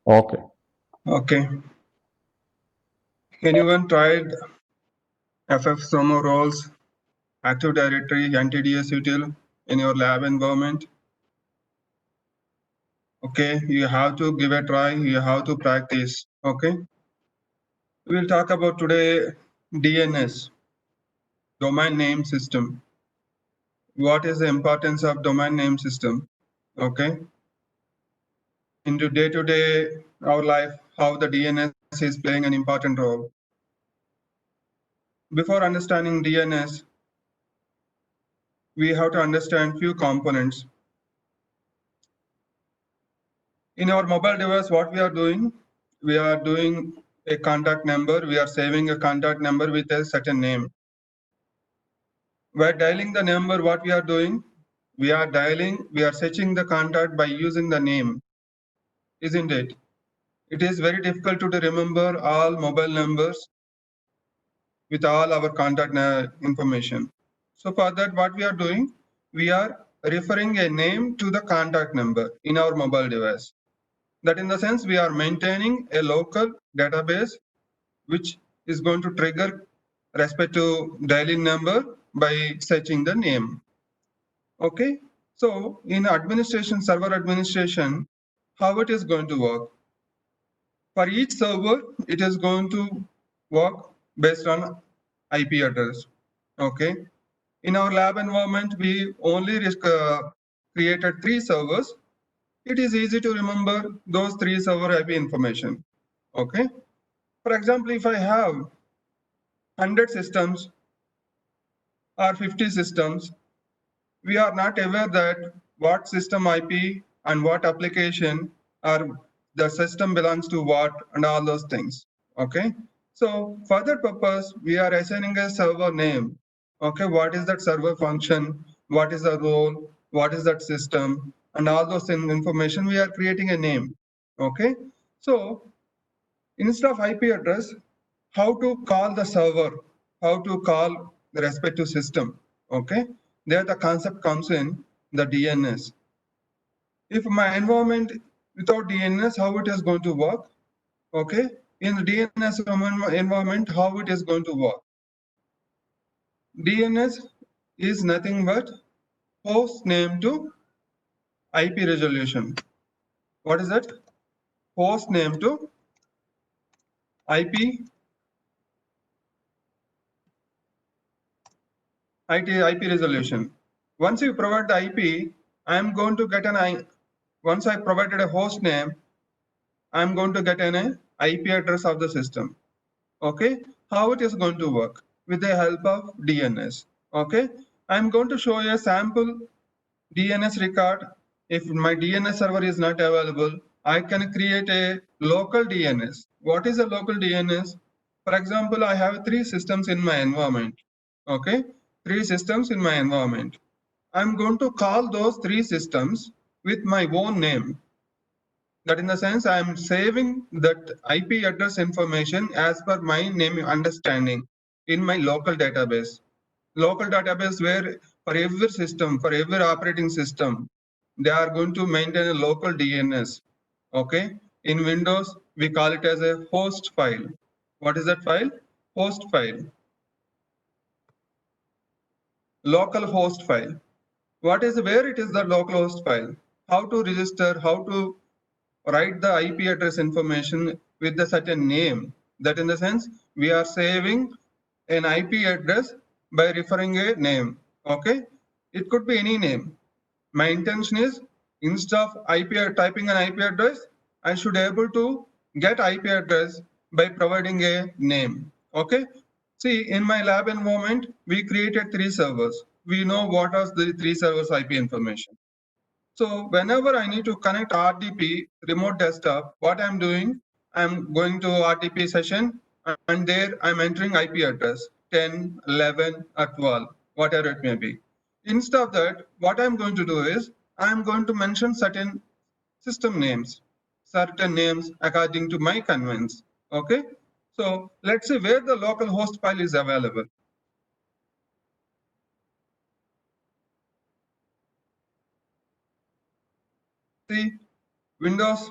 Okay. Okay. Anyone tried FFSOMO roles, Active Directory, NTDS util in your lab environment? Okay, you have to give a try, you have to practice. Okay. We'll talk about today DNS, domain name system. What is the importance of domain name system? Okay. Into day-to-day our life, how the DNS is playing an important role. Before understanding DNS, we have to understand few components. In our mobile device, what we are doing a contact number. We are saving a contact number with a certain name. While dialing the number, what we are doing? We are searching the contact by using the name, isn't it? It is very difficult to remember all mobile numbers with all our contact information. So for that, what we are doing? We are referring a name to the contact number in our mobile device. That in the sense we are maintaining a local database which is going to trigger respect to dialing number by searching the name. Okay, so in administration, server administration, how it is going to work? For each server, it is going to work based on IP address. Okay, in our lab environment, we only created 3 servers. It is easy to remember those 3 server IP information. Okay, for example, if I have 100 systems or 50 systems, we are not aware that what system IP and what application or the system belongs to what and all those things. Okay, so for that purpose, we are assigning a server name. Okay, what is that server function? What is the role? What is that system? And all those information, we are creating a name. Okay, so instead of IP address, how to call the server, how to call the respective system. Okay, there the concept comes in the DNS. If my environment without DNS, how it is going to work? Okay, in the DNS environment, how it is going to work? DNS is nothing but host name to IP resolution. What is that? Host name to IP IP resolution. Once you provide the IP, I am going to get once I provided a host name, I am going to get an IP address of the system. Okay, how it is going to work? With the help of DNS. Okay, I am going to show you a sample DNS record. If my DNS server is not available, I can create a local DNS. What is a local DNS? For example, I have 3 systems in my environment. Okay, 3 systems in my environment. I'm going to call those 3 systems with my own name. That in the sense I am saving that IP address information as per my name understanding in my local database. Local database where for every system, for every operating system, they are going to maintain a local DNS. Okay. In Windows, we call it as a host file. What is that file? Host file. Local host file. What is where it is the local host file? How to register, how to write the IP address information with the certain name. That in the sense we are saving an IP address by referring a name. Okay, it could be any name. My intention is instead of typing an IP address, I should able to get IP address by providing a name. Okay. See, in my lab environment, we created 3 servers. We know what are the 3 servers IP information. So whenever I need to connect RDP remote desktop, what I'm doing, I'm going to RDP session and there I'm entering IP address 10, 11 or 12, whatever it may be. Instead of that, what I'm going to do is I'm going to mention certain system names, certain names according to my convenience. Okay. So let's see where the local host file is available. See, Windows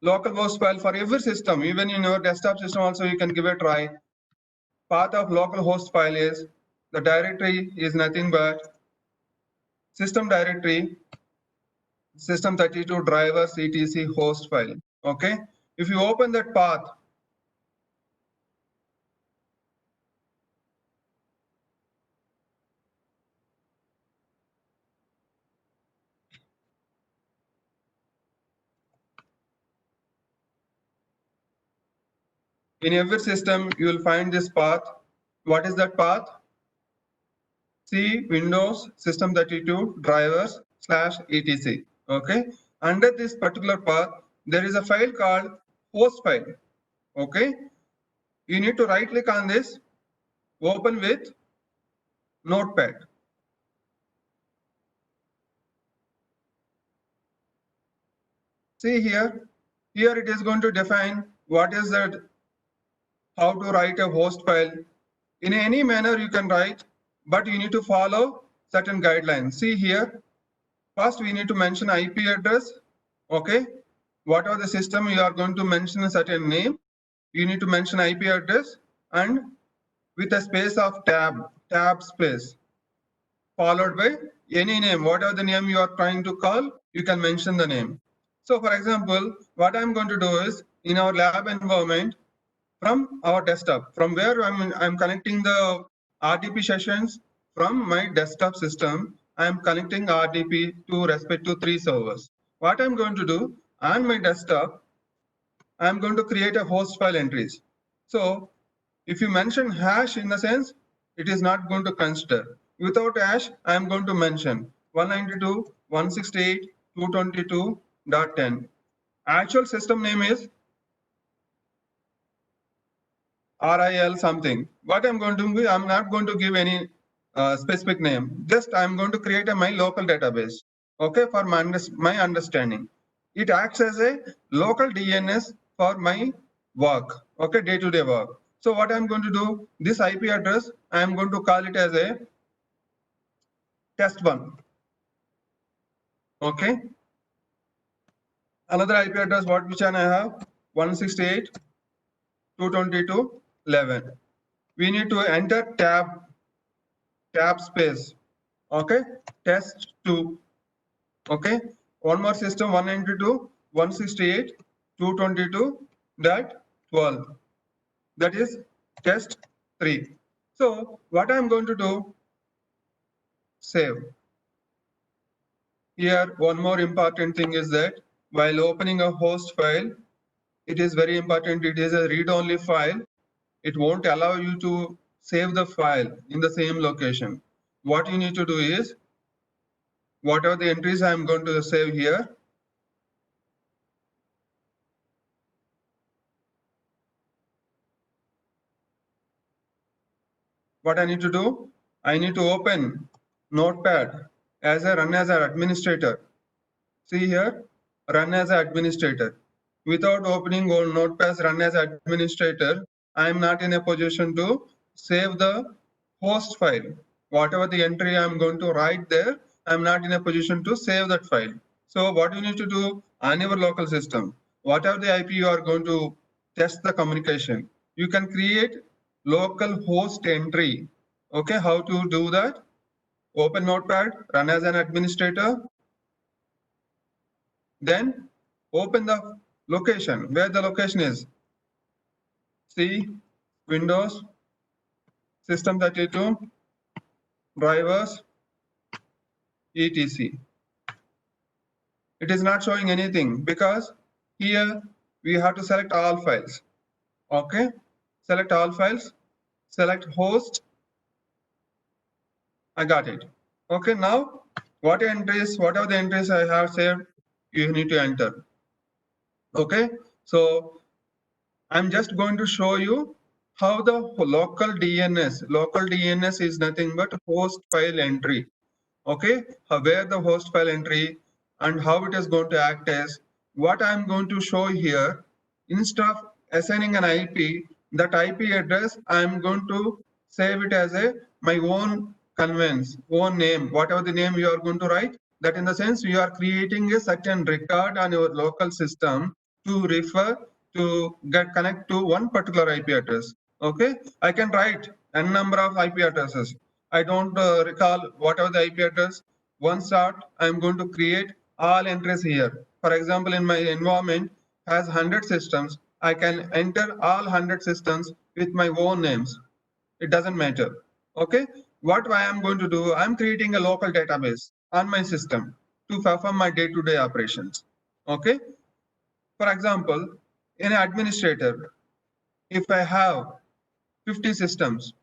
local host file for every system, even in your desktop system also you can give a try. Path of local host file is, the directory is nothing but system directory, system32 drivers etc host file. Okay, if you open that path, in every system you will find this path. What is that path? C Windows system32 drivers /etc. Okay, under this particular path there is a file called host file. Okay, you need to right click on this, open with notepad. See here it is going to define what is that, how to write a host file. In any manner you can write, but you need to follow certain guidelines. See here, first we need to mention IP address. Okay, whatever the system you are going to mention a certain name, you need to mention IP address and with a space of tab space, followed by any name, whatever the name you are trying to call, you can mention the name. So for example, what I'm going to do is, in our lab environment, from our desktop, from where I'm connecting the RDP sessions from my desktop system, I'm connecting RDP to respect to 3 servers. What I'm going to do on my desktop, I'm going to create a host file entries. So if you mention hash, in the sense, it is not going to consider. Without hash, I am going to mention 192.168.222.10. Actual system name is RIL something. What I'm going to do, I'm not going to give any specific name. Just I'm going to create my local database. Okay, for my understanding. It acts as a local DNS for my work. Okay, day-to-day work. So what I'm going to do, this IP address, I'm going to call it as a test1. Okay. Another IP address, which one I have? 168.222.11. We need to enter tab space. Okay, test2. Okay, one more system, 192.168.222.12. that is test3. So what I'm going to do, save. Here one more important thing is that while opening a host file, it is very important, it is a read-only file. It won't allow you to save the file in the same location. What you need to do is, what are the entries I'm going to save here? What I need to do? I need to open Notepad as a run as an administrator. See here, run as an administrator. Without opening Notepad run as administrator, I am not in a position to save the host file. Whatever the entry I am going to write there, I am not in a position to save that file. So what you need to do on your local system, whatever the IP you are going to test the communication, you can create local host entry. Okay, how to do that? Open Notepad, run as an administrator, then open the location, where the location is. C Windows system32 drivers etc. It is not showing anything because here we have to select all files. Okay, select all files, select host. I got it. Okay, now what are the entries I have saved, you need to enter. Okay, so I'm just going to show you how the local DNS is nothing but host file entry. Okay, where the host file entry and how it is going to act as. What I'm going to show here, instead of assigning an IP, that IP address I'm going to save it as a my own convenience, own name, whatever the name you are going to write. That in the sense you are creating a certain record on your local system. to refer to connect to one particular IP address. Okay, I can write n number of IP addresses. I don't recall whatever the IP address. One shot, I'm going to create all entries here. For example, in my environment has 100 systems. I can enter all 100 systems with my own names. It doesn't matter. Okay, what I am going to do, I'm creating a local database on my system to perform my day-to-day operations. Okay, for example, in an administrator, if I have 50 systems,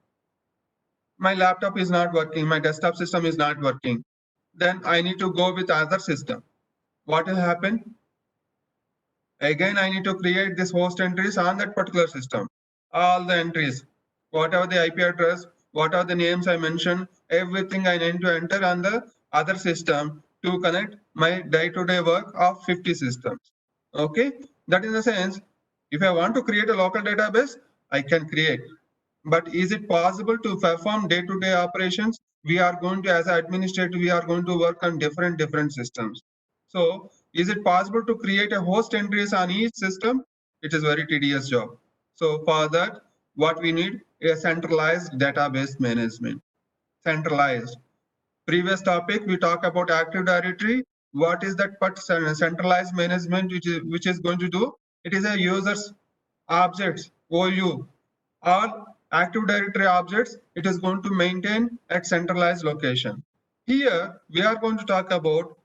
my laptop is not working, my desktop system is not working, then I need to go with other system. What will happen? Again, I need to create this host entries on that particular system. All the entries, whatever the IP address, what are the names I mentioned, everything I need to enter on the other system to connect my day-to-day work of 50 systems. Okay, that in the sense, if I want to create a local database, I can create. But is it possible to perform day-to-day operations? We are going to, as an administrator, we are going to work on different systems. So is it possible to create a host entries on each system? It is very tedious job. So for that, what we need is centralized database management. Centralized. Previous topic, we talk about Active Directory. What is that centralized management which is going to do? It is a user's objects, OU, or Active Directory objects. It is going to maintain at centralized location. Here, we are going to talk about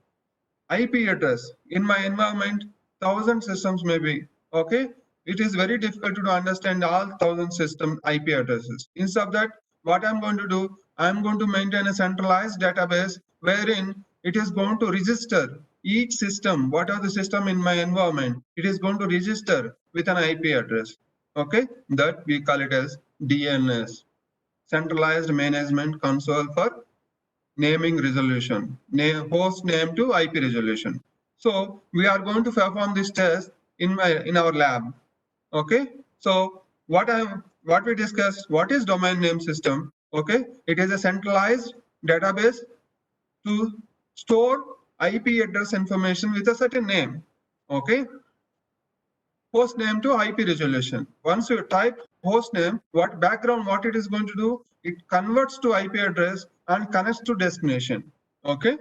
IP address. In my environment, 1,000 systems may be, okay? It is very difficult to understand all 1,000 system IP addresses. Instead of that, what I'm going to do, I'm going to maintain a centralized database wherein it is going to register each system, whatever the system in my environment, it is going to register with an IP address. Okay, that we call it as DNS, Centralized Management Console for naming resolution, host name to IP resolution. So we are going to perform this test in our lab. Okay. So what we discussed, what is domain name system? Okay, it is a centralized database to store IP address information with a certain name. Okay, host name to IP resolution. Once you type host name, what background, what it is going to do, it converts to IP address and connects to destination. Okay,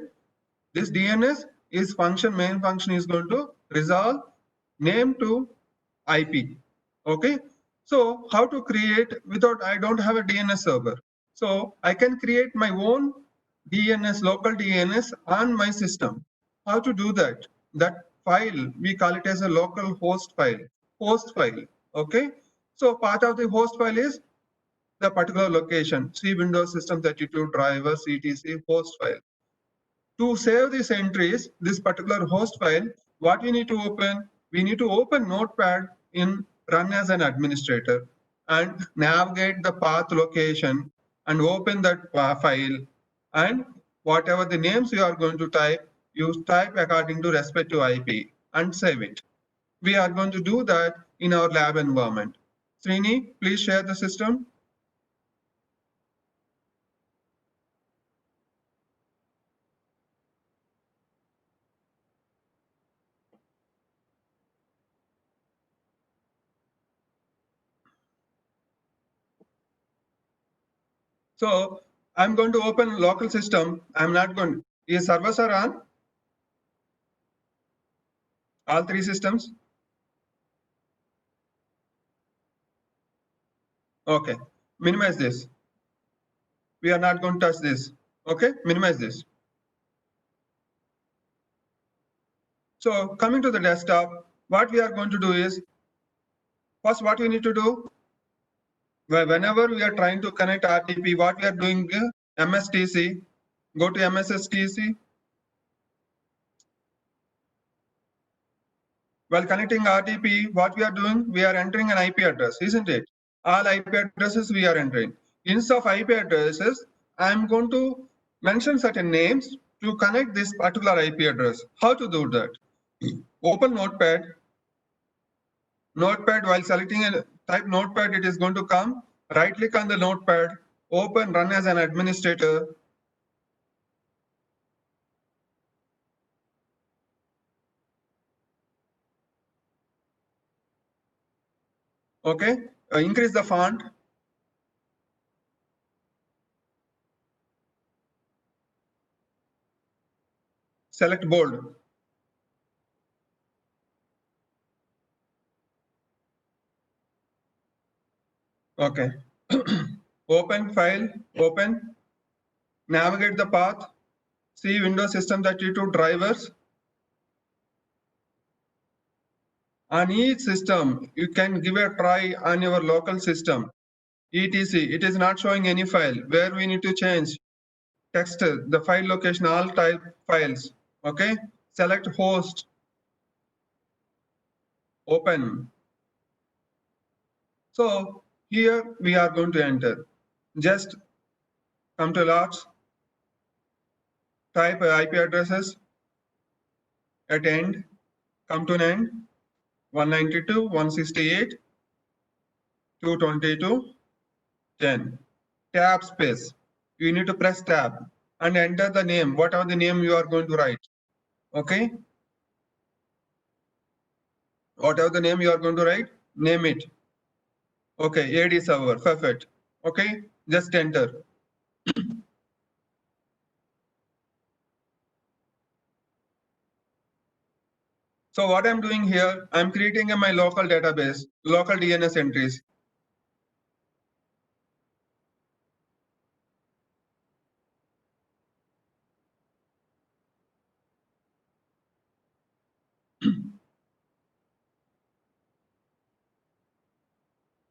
this DNS is function, main function is going to resolve name to IP. Okay, so how to create without, I don't have a DNS server. So I can create my own DNS, local DNS on my system. How to do that? That file, we call it as a local host file. Host file. Okay. So part of the host file is the particular location. See Windows System 32 driver etc host file. To save these entries, this particular host file, what we need to open? We need to open Notepad in Run as an administrator and navigate the path location and open that file, and whatever the names you are going to type, you type according to respective IP and save it. We are going to do that in our lab environment. Srini, please share the system. So I'm going to open local system. I'm not going. Is servers are on? All three systems? Okay. Minimize this. We are not going to touch this. Okay. Minimize this. So coming to the desktop, what we are going to do is, first what we need to do, whenever we are trying to connect RTP, what we are doing, MSTC, go to MSSTC. While connecting RTP, what we are doing, we are entering an IP address, isn't it? All IP addresses we are entering. Instead of IP addresses, I am going to mention certain names to connect this particular IP address. How to do that? Open Notepad. Notepad, while selecting a type Notepad, it is going to come. Right click on the Notepad, open Run as an administrator. Okay, increase the font. Select bold. Okay. Open file, open, navigate the path, see Windows System 32 drivers. On each system, you can give a try on your local system. etc. It is not showing any file where we need to change text, the file location, all type files. Okay. Select host, open. So here we are going to enter. Just come to logs, type IP addresses at end, come to an end, 192, 168, 222, 10. Tab space. You need to press tab and enter the name, whatever the name you are going to write. Okay. Whatever the name you are going to write, name it. Okay, AD server, perfect. Okay, just enter. So what I'm doing here, I'm creating my local database, local DNS entries.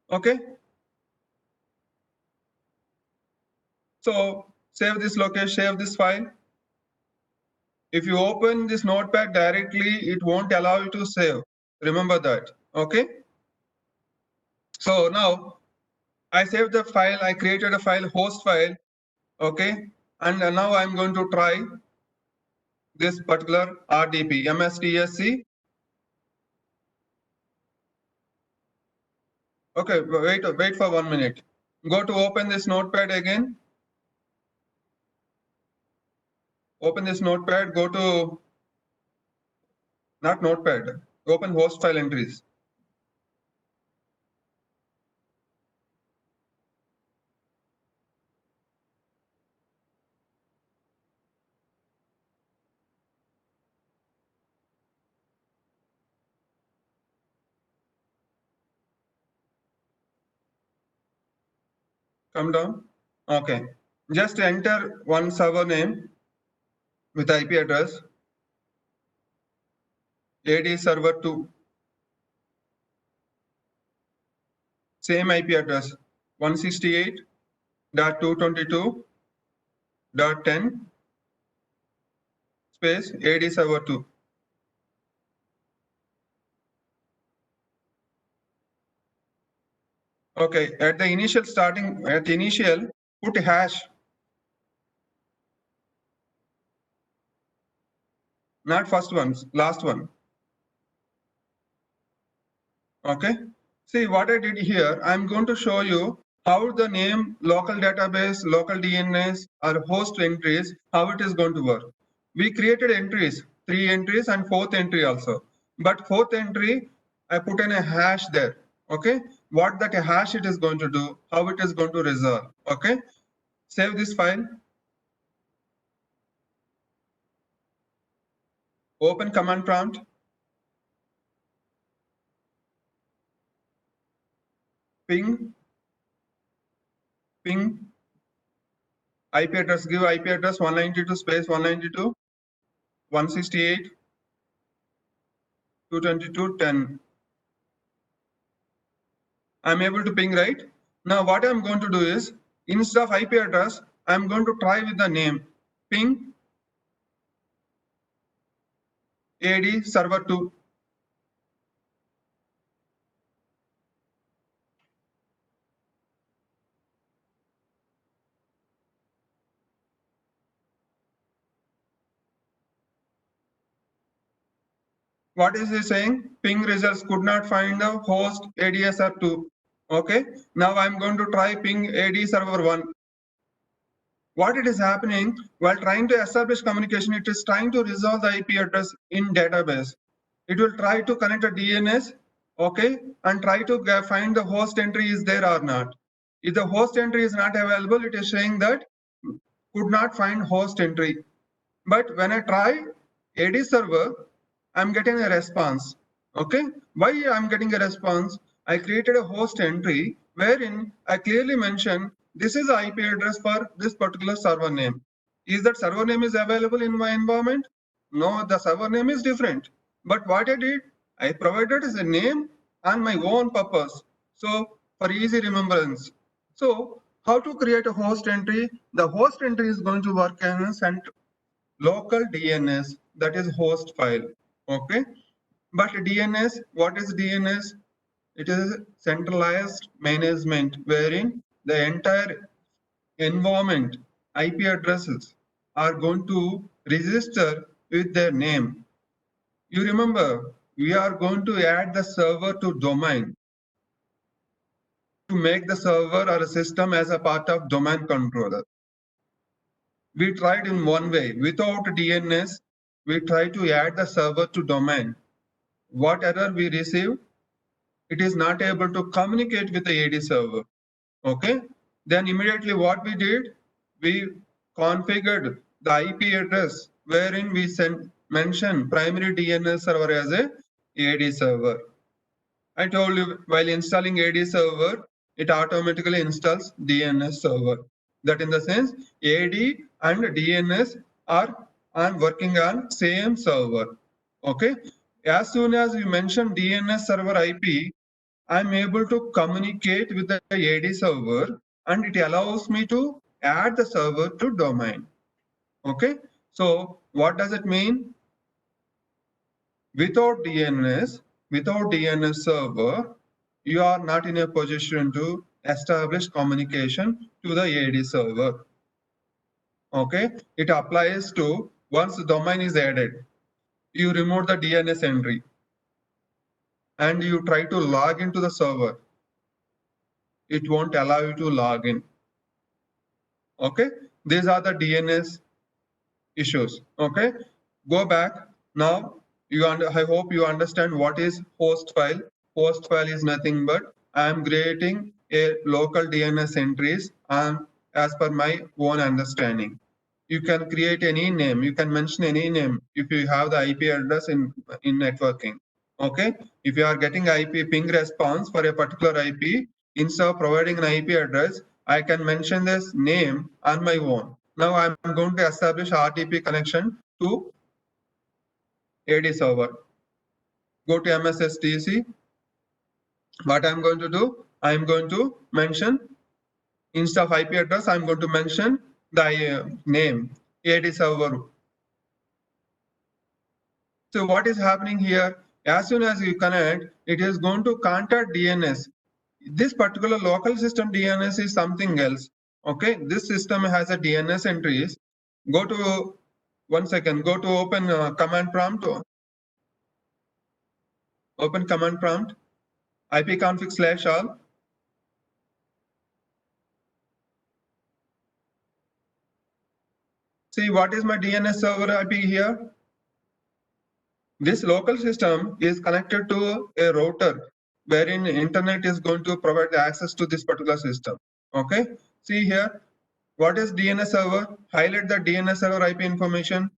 Okay. So save this location, save this file. If you open this notepad directly, it won't allow you to save. Remember that. Okay. So now I saved the file. I created a file, host file. Okay. And now I'm going to try this particular RDP, MSTSC. Okay, wait for 1 minute. Go to open this notepad again. Open this notepad, go to, not notepad, open host file entries. Come down. Okay. Just enter one server name with IP address, AD server 2, same IP address, 168.222.10 space AD server 2. Okay, at the initial put hash, not first one, last one. Okay. See what I did here, I'm going to show you how the name local database, local DNS or host entries, how it is going to work. We created entries, 3 entries and 4th entry also. But 4th entry, I put in a hash there. Okay. What that hash it is going to do, how it is going to resolve. Okay. Save this file. Open command prompt. Ping IP address, give IP address 192 space 192 168 222.10. I'm able to ping, right? Now what I'm going to do is, instead of IP address, I'm going to try with the name ping AD server 2. What is it saying? Ping results could not find the host ADSR 2. Okay. Now I'm going to try ping AD server 1. What it is happening while trying to establish communication, it is trying to resolve the IP address in database. It will try to connect a DNS okay, and try to find the host entry is there or not. If the host entry is not available, it is saying that could not find host entry. But when I try AD server, I'm getting a response. Okay, why I'm getting a response? I created a host entry wherein I clearly mention this is the IP address for this particular server name. Is that server name is available in my environment? No, the server name is different. But what I did, I provided as a name and my own purpose. So for easy remembrance. So how to create a host entry? The host entry is going to work as a local DNS, that is host file. Okay. But DNS, what is DNS? It is centralized management wherein the entire environment IP addresses are going to register with their name. You remember, we are going to add the server to domain to make the server or a system as a part of domain controller. We tried in one way. Without DNS, we try to add the server to domain. What error we receive? It is not able to communicate with the AD server. Okay. Then immediately what we did, we configured the IP address wherein we mention primary DNS server as a AD server. I told you while installing AD server, it automatically installs DNS server. That in the sense AD and DNS are working on same server. Okay. As soon as you mention DNS server IP, I'm able to communicate with the AD server and it allows me to add the server to domain. Okay. So what does it mean? Without DNS server, you are not in a position to establish communication to the AD server. Okay. It applies to once the domain is added, you remove the DNS entry and you try to log into the server. It won't allow you to log in. Okay. These are the DNS issues. Okay. Go back. Now, I hope you understand what is host file. Host file is nothing but I am creating a local DNS entries as per my own understanding. You can create any name. You can mention any name if you have the IP address in networking. Okay. If you are getting IP ping response for a particular IP, instead of providing an IP address, I can mention this name on my own. Now I'm going to establish RTP connection to AD server. Go to MSSTC. What I'm going to do, I'm going to mention instead of IP address, I'm going to mention the name AD server. So what is happening here? As soon as you connect, it is going to contact DNS. This particular local system DNS is something else. Okay, this system has a DNS entries. Go to 1 second. Go to open command prompt. Open command prompt. ipconfig/all. See what is my DNS server IP here? This local system is connected to a router wherein internet is going to provide access to this particular system. Okay. See here, what is DNS server? Highlight the DNS server IP information.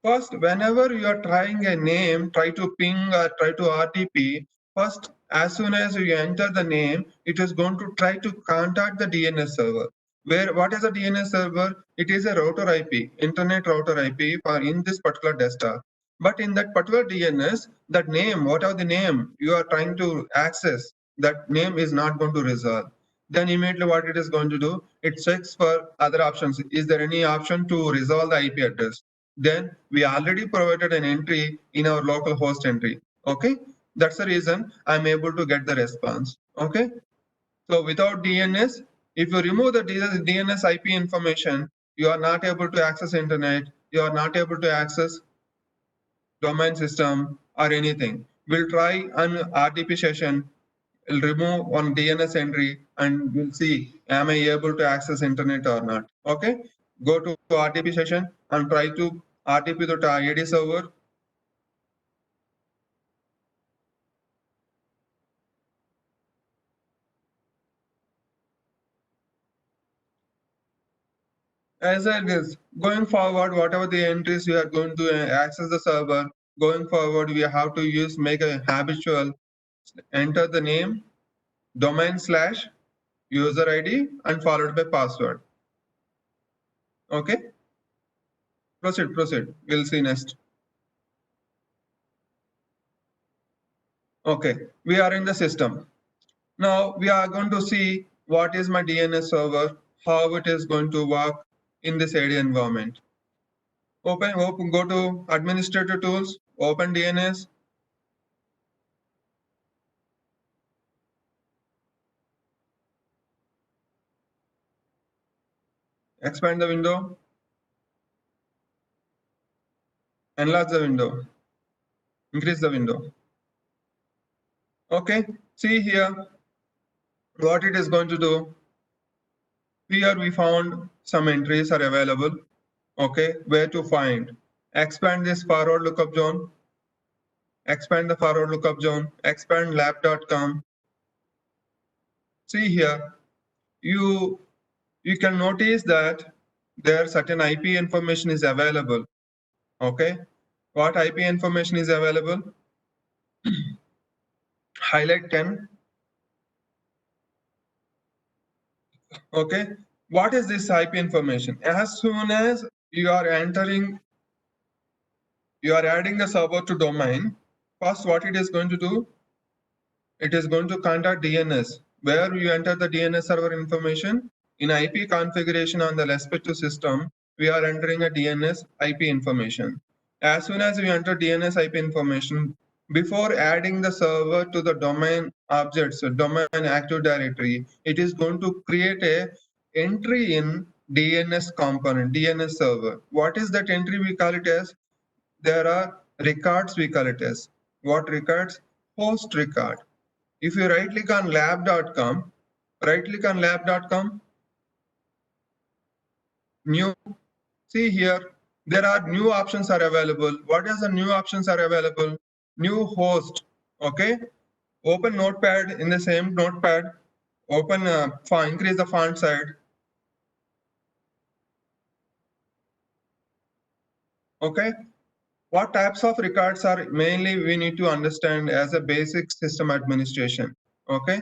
First, whenever you are trying a name, try to ping or try to RTP, first, as soon as you enter the name, it is going to try to contact the DNS server. What is a DNS server? It is a router IP, internet router IP for in this particular desktop. But in that particular DNS, that name, whatever the name you are trying to access, that name is not going to resolve. Then immediately what it is going to do, it checks for other options. Is there any option to resolve the IP address? Then we already provided an entry in our local host entry. Okay, that's the reason I'm able to get the response. Okay, so without DNS, if you remove the DNS IP information, you are not able to access internet, you are not able to access domain system or anything. We'll try an RTP session. We'll remove one DNS entry and we'll see am I able to access internet or not. Okay, go to RTP session and try to RTP to AD server. As always, going forward, whatever the entries we are going to access the server, going forward, we have to make a habitual, enter the name, domain / user ID, and followed by password. Okay, proceed. We'll see next. Okay, we are in the system. Now we are going to see what is my DNS server, how it is going to work in this AD environment. Open, go to administrator tools, open DNS. Expand the window, enlarge the window, increase the window. Okay, see here what it is going to do. Here we found some entries are available. Okay, where to find? Expand this forward lookup zone, expand the forward lookup zone, expand lab.com. See here, you can notice that there certain IP information is available. Okay, what IP information is available? Highlight 10. Okay, what is this IP information? As soon as you are adding the server to domain, first what it is going to do, it is going to contact DNS, where you enter the DNS server information. In IP configuration on the respective system, we are entering a DNS IP information. As soon as we enter DNS IP information, before adding the server to the domain objects, domain active directory, it is going to create a entry in DNS component, DNS server. What is that entry? We call it as, there are records, we call it as. What records? Host record. If you right click on lab.com, new, see here, there are new options are available. What is the new options are available? New host, okay? Open notepad, in the same notepad, open, increase the font size, okay? What types of records are mainly we need to understand as a basic system administration, okay?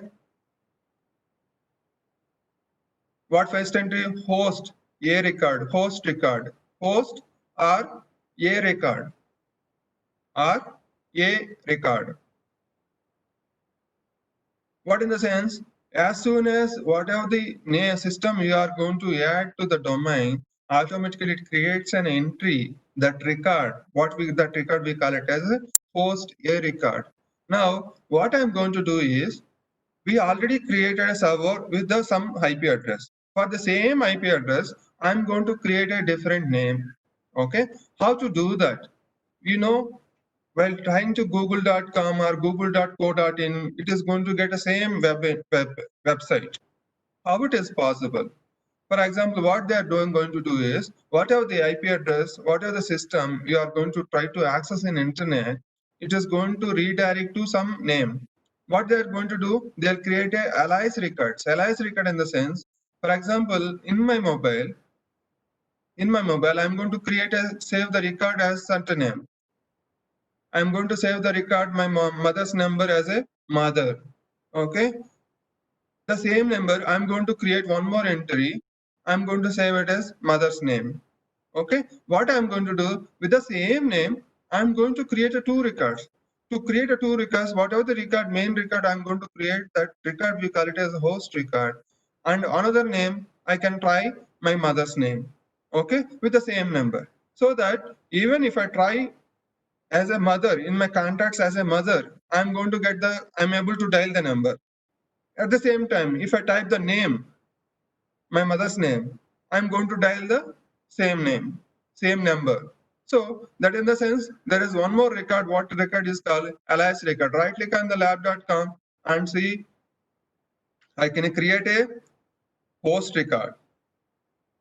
What first entry? Host, a record, host record, host or a record, or a record. What in the sense? As soon as whatever the system you are going to add to the domain, automatically it creates an entry, that record. That record we call it as a host a record. Now, what I'm going to do is, we already created a server with some IP address. For the same IP address, I'm going to create a different name. Okay, how to do that? You know, while trying to google.com or google.co.in, it is going to get the same website. How it is possible? For example, what they are going to do is, whatever the IP address, whatever the system you are going to try to access in internet, it is going to redirect to some name. What they are going to do, they'll create a alias records. Alias record in the sense, for example, in my mobile, I'm going to save the record as certain name. I'm going to save the record my mother's number as a mother. Okay. The same number, I'm going to create one more entry. I'm going to save it as mother's name. Okay. What I'm going to do with the same name, I'm going to create a two records. To create a two records, whatever the record, main record, I'm going to create that record, we call it as a host record. And another name, I can try my mother's name. Okay. With the same number. So that even if I try as a mother, in my contacts as a mother, I'm able to dial the number. At the same time, if I type the name, my mother's name, I'm going to dial the same name, same number. So that in the sense, there is one more record. What record is called? Alias record. Right click on the lab.com and see, I can create a host record.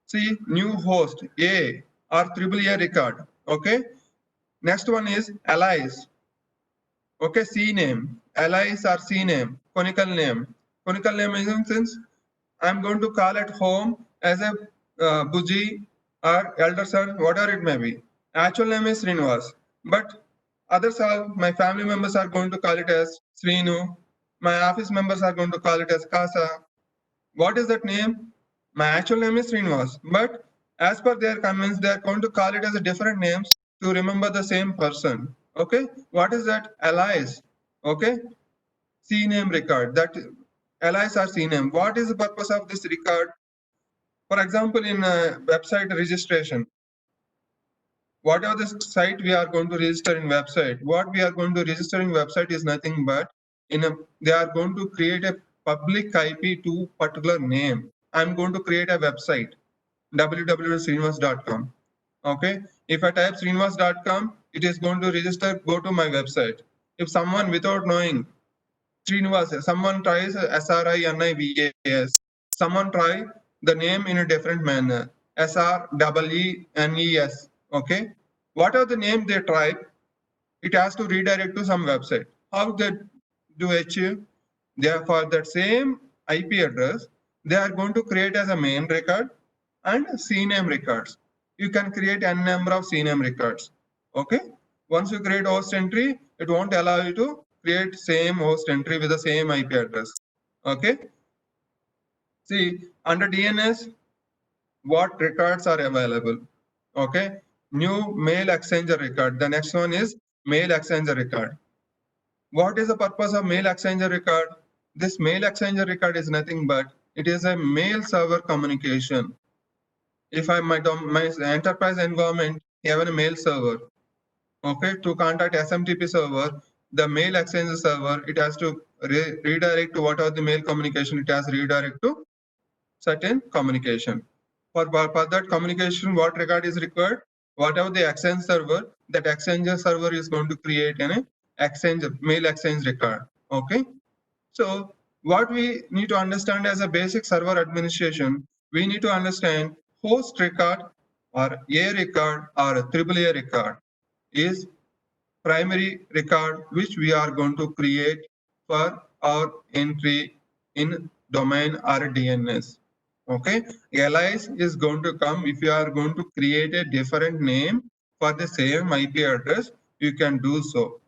See, new host, A or triple A record. Okay. Next one is alias. Okay, Cname, alias or Cname, conical name. Conical name is in sense, I'm going to call it home as a Buji or elder son, whatever it may be. Actual name is Srinivas, but others are, my family members are going to call it as Srinu. My office members are going to call it as Kasa. What is that name? My actual name is Srinivas, but as per their comments, they are going to call it as a different names to remember the same person. Okay, what is that? Alias. Okay, Cname record. That alias or Cname. What is the purpose of this record? For example, in website registration, whatever the site we are going to register in website, what we are going to register in website is nothing but they are going to create a public IP to particular name. I'm going to create a website www.srinivas.com. Okay, if I type srinivas.com, it is going to register, go to my website. If someone without knowing Srinivas, someone tries Srinivas, someone try the name in a different manner, Srenes. Okay, whatever the name they try, it has to redirect to some website. How they do achieve? Therefore, that same IP address, they are going to create as a main record and CNAME records. You can create n number of CNAME records. Okay. Once you create host entry, it won't allow you to create same host entry with the same IP address. Okay. See, under DNS, what records are available? Okay. New mail exchanger record. The next one is mail exchanger record. What is the purpose of mail exchanger record? This mail exchanger record is nothing but it is a mail server communication. If I my enterprise environment have a mail server, okay, to contact SMTP server, the mail exchanger server, it has to redirect to whatever the mail communication, it has redirect to certain communication. For that communication, what record is required? Whatever the exchange server, that exchanger server is going to create an exchange mail exchange record. Okay. So what we need to understand as a basic server administration, we need to understand host record or A record or a triple A record is primary record which we are going to create for our entry in domain or DNS. Okay, alias is going to come if you are going to create a different name for the same IP address, you can do so.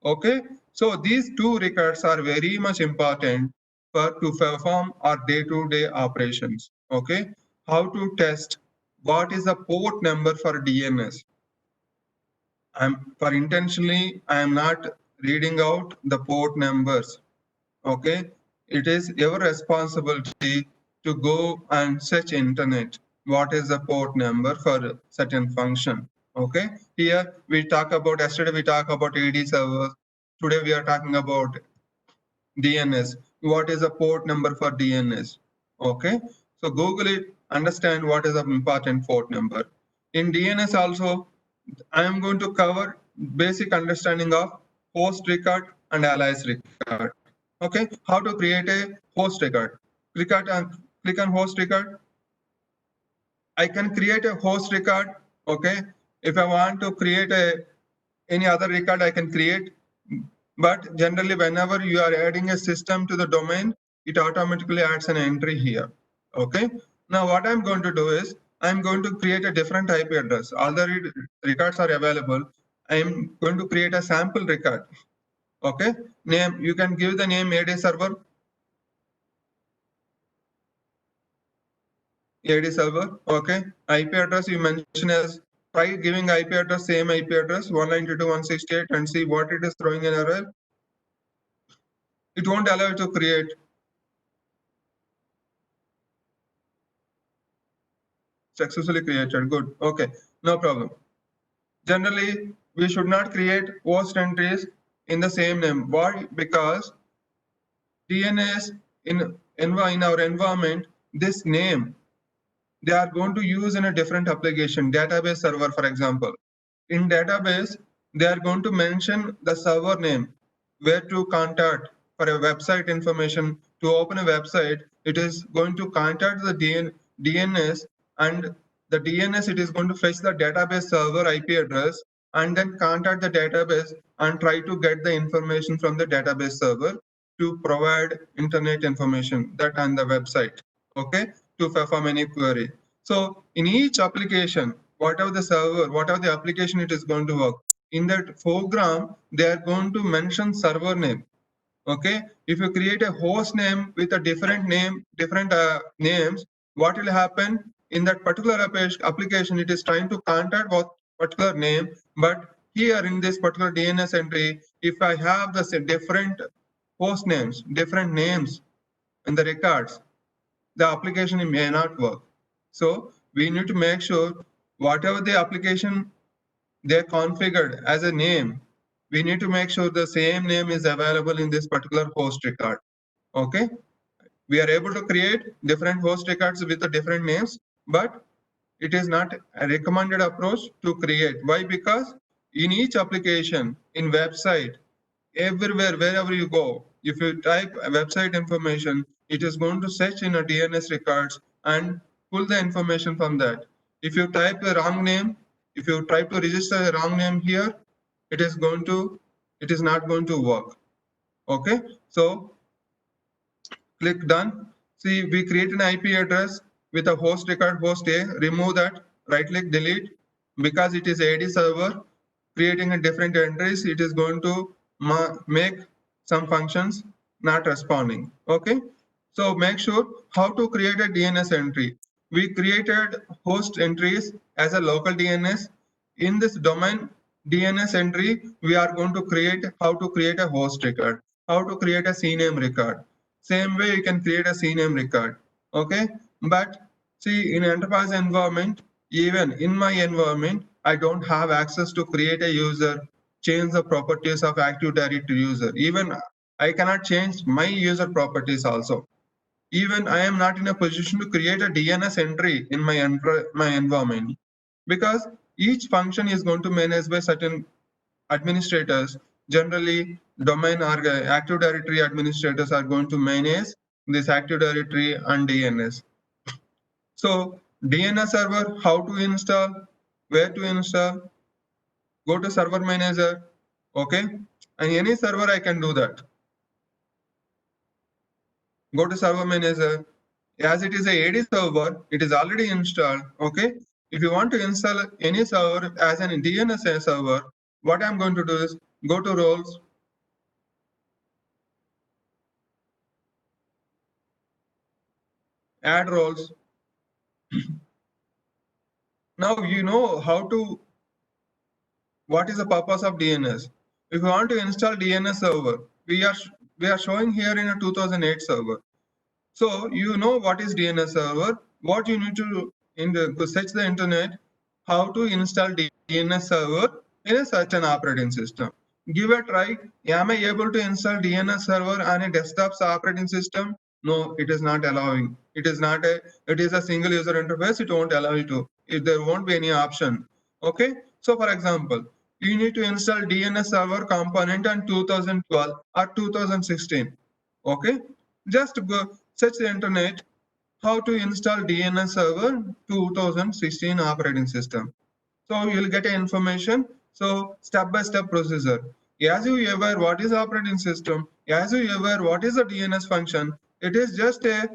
Okay, so these two records are very much important for to perform our day-to-day operations. Okay, how to test what is the port number for DNS. I'm for intentionally I am not reading out the port numbers. Okay, it is your responsibility to go and search internet. What is the port number for certain function? Okay, here we talk about yesterday we talk about AD servers. Today we are talking about DNS. What is the port number for DNS? Okay, so Google it, understand what is the important port number. In DNS also, I am going to cover basic understanding of host record and alias record. Okay, how to create a host record. Click on host record. I can create a host record. Okay, if I want to create any other record, I can create. But generally, whenever you are adding a system to the domain, it automatically adds an entry here. Okay. Now, what I'm going to do is I'm going to create a different IP address. All the records are available. I'm going to create a sample record. Okay. Name, you can give the name AD server. AD server. Okay. IP address you mention as try giving IP address, same IP address 192.168 and see what it is throwing an error. It won't allow you to create. Successfully created. Good. Okay. No problem. Generally, we should not create host entries in the same name. Why? Because DNS in our environment, this name they are going to use in a different application, database server, for example. In database, they are going to mention the server name, where to contact for a website information. To open a website, it is going to contact the DNS, and the DNS it is going to fetch the database server IP address and then contact the database and try to get the information from the database server to provide internet information that on the website. Okay, to perform any query. So in each application, whatever the server, whatever the application it is going to work, in that program, they are going to mention server name. Okay, if you create a host name with a different name, different names, what will happen in that particular application? It is trying to contact what particular name, but here in this particular DNS entry, if I have the different host names, different names in the records, the application may not work. So we need to make sure whatever the application they configured as a name, we need to make sure the same name is available in this particular host record. Okay, we are able to create different host records with the different names, but it is not a recommended approach to create. Why? Because in each application, in website, everywhere, wherever you go, if you type a website information, it is going to search in a DNS records and pull the information from that. If you type the wrong name, if you try to register the wrong name here, it is not going to work. Okay, so click done. See, we create an IP address with a host record, host A, remove that, right click, delete. Because it is AD server, creating a different entries, it is going to make some functions not responding. Okay, so make sure how to create a DNS entry. We created host entries as a local DNS. In this domain DNS entry, we are going to create how to create a host record, how to create a Cname record. Same way you can create a Cname record. Okay, but see, in enterprise environment, even in my environment, I don't have access to create a user, change the properties of Active Directory user. Even I cannot change my user properties also. Even I am not in a position to create a DNS entry in my environment, because each function is going to manage by certain administrators. Generally, domain or Active Directory administrators are going to manage this Active Directory and DNS. So DNS server, how to install, where to install, go to server manager, okay, and any server I can do that. Go to server manager. As it is a AD server, it is already installed. Okay, if you want to install any server as an DNS server, what I'm going to do is go to roles, add roles. Now you know how to, what is the purpose of DNS. If you want to install DNS server, we are showing here in a 2008 server. So you know what is DNS server, what you need to do to search the internet, how to install DNS server in a certain operating system. Give a try. Am I able to install DNS server on a desktop's operating system? No, it is not allowing. It is not a. It is a single user interface. It won't allow you to. There won't be any option. Okay. So for example, you need to install DNS server component on 2012 or 2016. Okay. Just go search the internet how to install DNS server 2016 operating system. So you'll get information. So step-by-step procedure. As you aware what is operating system, as you aware what is a DNS function, it is just a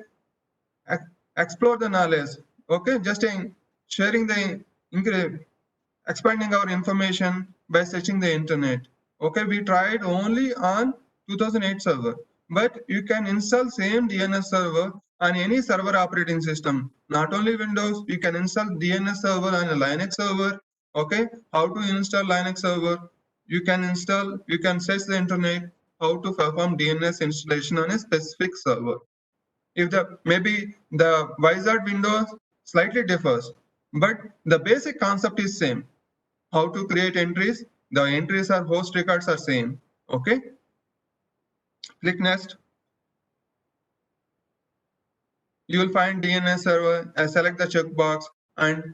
explore the knowledge. Okay, just a sharing the expanding our information by searching the internet. Okay, we tried only on 2008 server, but you can install same DNS server on any server operating system. Not only Windows, you can install DNS server on a Linux server. Okay, how to install Linux server? You can search the internet how to perform DNS installation on a specific server. If the maybe the wizard windows slightly differs, but the basic concept is same. How to create entries, the entries or host records are same. Okay, click next. You will find DNS server, select the checkbox and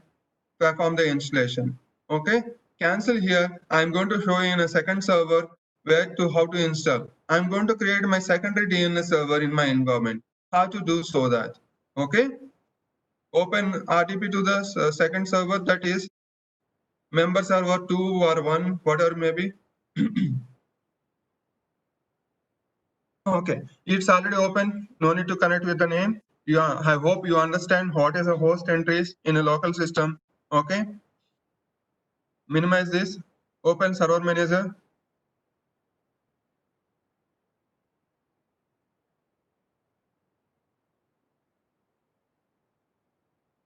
perform the installation. Okay, cancel here. I'm going to show you in a second server where to how to install. I'm going to create my secondary DNS server in my environment. How to do so that. Okay, open RDP to the second server, that is member server 2 or 1, whatever maybe. Okay, it's already open. No need to connect with the name. I hope you understand what is a host entries in a local system. Okay. Minimize this. Open server manager.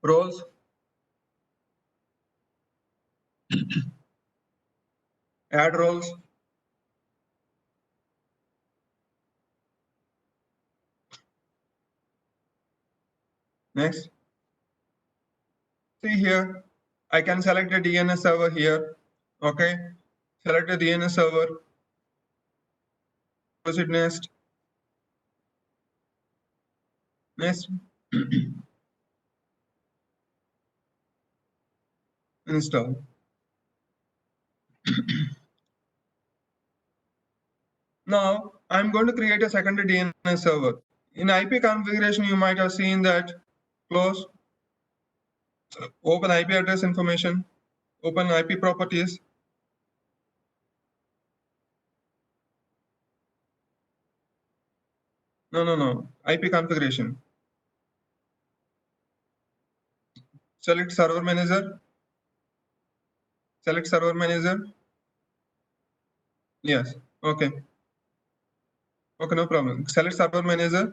Roles. Add roles. Next. See here, I can select a DNS server here. Okay. Select a DNS server. Proceed next. Next. Install. Now I'm going to create a secondary DNS server. In IP configuration, you might have seen that close, open IP address information, open IP properties. No. IP configuration. Select server manager. Select server manager. Yes. Okay. Okay, no problem. Select server manager.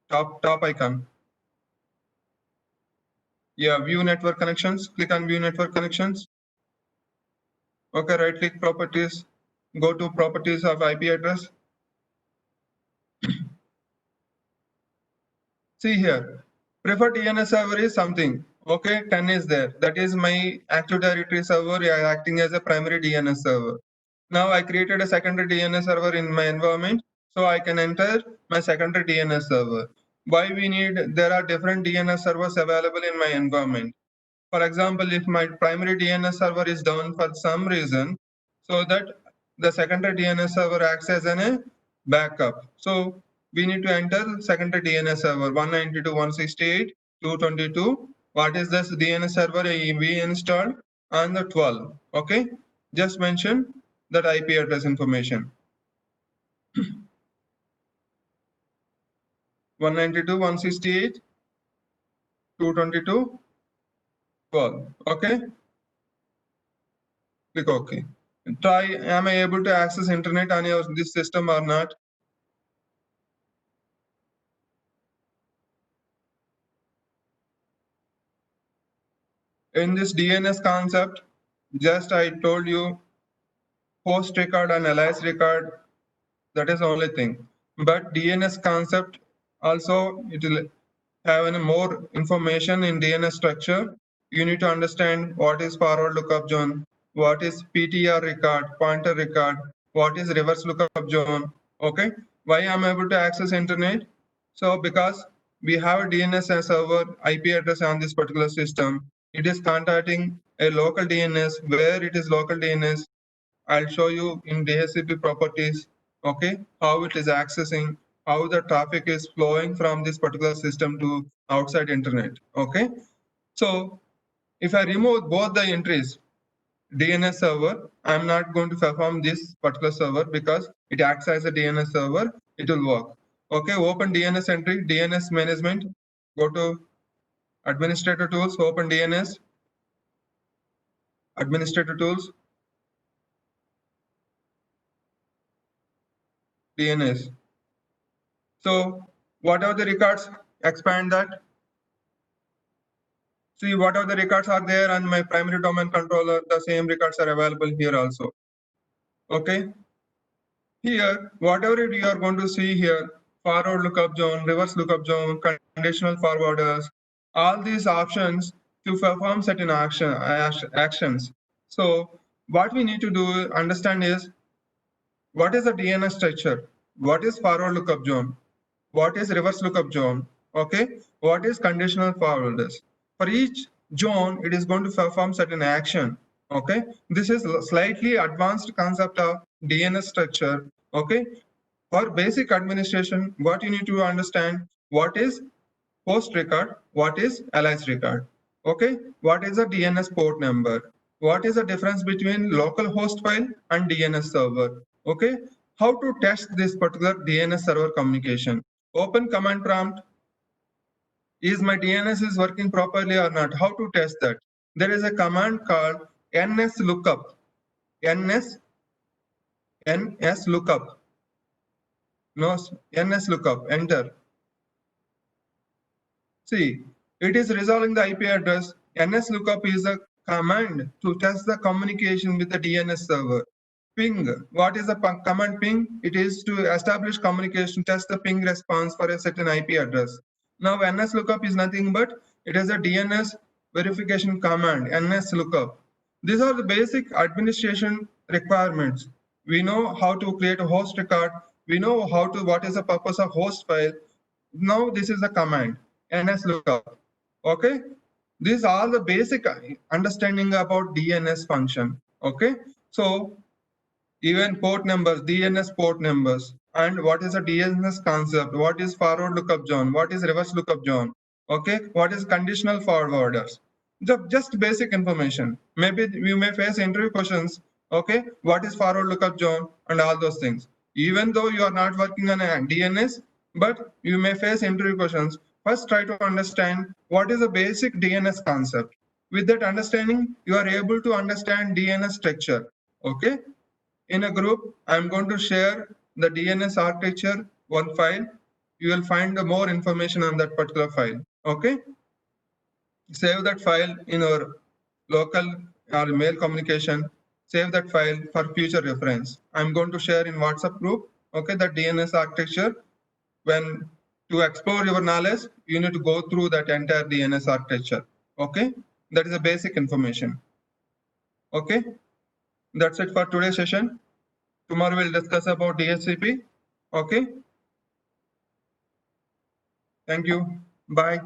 Top icon. Yeah, view network connections. Click on view network connections. Okay, right click properties. Go to properties of IP address. See here, preferred DNS server is something. Okay, 10 is there. That is my Active Directory server acting as a primary DNS server. Now I created a secondary DNS server in my environment, so I can enter my secondary DNS server. Why we need? There are different DNS servers available in my environment. For example, if my primary DNS server is down for some reason, so that the secondary DNS server acts as a backup. So we need to enter secondary DNS server 192.168.222. What is this DNS server we installed on the 12? Okay, just mention that IP address information. 192.168.222.12. Okay, click OK. Try, am I able to access internet on this system or not? In this DNS concept, just I told you host record and alias record, that is the only thing. But DNS concept also, it will have more information in DNS structure. You need to understand what is forward lookup zone, what is PTR record, pointer record, what is reverse lookup zone. Okay, why I'm able to access internet? So because we have a DNS server IP address on this particular system, it is contacting a local DNS. Where it is local DNS, I'll show you in DHCP properties, okay, how it is accessing, how the traffic is flowing from this particular system to outside internet, okay. So if I remove both the entries, DNS server, I'm not going to perform this particular server because it acts as a DNS server, it will work. Okay, open DNS entry, DNS management, go to administrator tools, open DNS, administrator tools, DNS. So what are the records? Expand that. See what are the records are there on my primary domain controller. The same records are available here also. Okay. Here, whatever you are going to see here, forward lookup zone, reverse lookup zone, conditional forwarders, all these options to perform certain actions. So what we need to do understand is what is the DNS structure, what is forward lookup zone, what is reverse lookup zone, okay, what is conditional forwarders. For each zone, it is going to perform certain action. Okay, this is slightly advanced concept of DNS structure. Okay, for basic administration, what you need to understand, what is host record, what is alias record, okay, what is the DNS port number, what is the difference between local host file and DNS server, okay, how to test this particular DNS server communication, Open command prompt. Is my DNS is working properly or not? How to test that? There is a command called ns lookup. ns lookup. No, ns lookup. Enter. See, it is resolving the IP address. NS lookup is a command to test the communication with the DNS server. Ping. What is the command ping? It is to establish communication, test the ping response for a certain IP address. Now, NS lookup is nothing but it is a DNS verification command, NS lookup. These are the basic administration requirements. We know how to create a host record. We know what is the purpose of host file. Now this is the command, ns lookup. Okay, these are the basic understanding about DNS function. Okay, so even port numbers, DNS port numbers, and what is a DNS concept, what is forward lookup zone, what is reverse lookup zone, okay, what is conditional forwarders. Just basic information. Maybe you may face interview questions, okay, what is forward lookup zone and all those things. Even though you are not working on a DNS, but you may face interview questions. First, try to understand what is the basic DNS concept. With that understanding, you are able to understand DNS structure. Okay. In a group, I'm going to share the DNS architecture, one file. You will find more information on that particular file. Okay. Save that file in your local or mail communication. Save that file for future reference. I'm going to share in WhatsApp group. Okay, the DNS architecture. When to explore your knowledge, you need to go through that entire DNS architecture. Okay, that is a basic information. Okay, that's it for today's session. Tomorrow we'll discuss about DHCP. Okay. Thank you. Bye.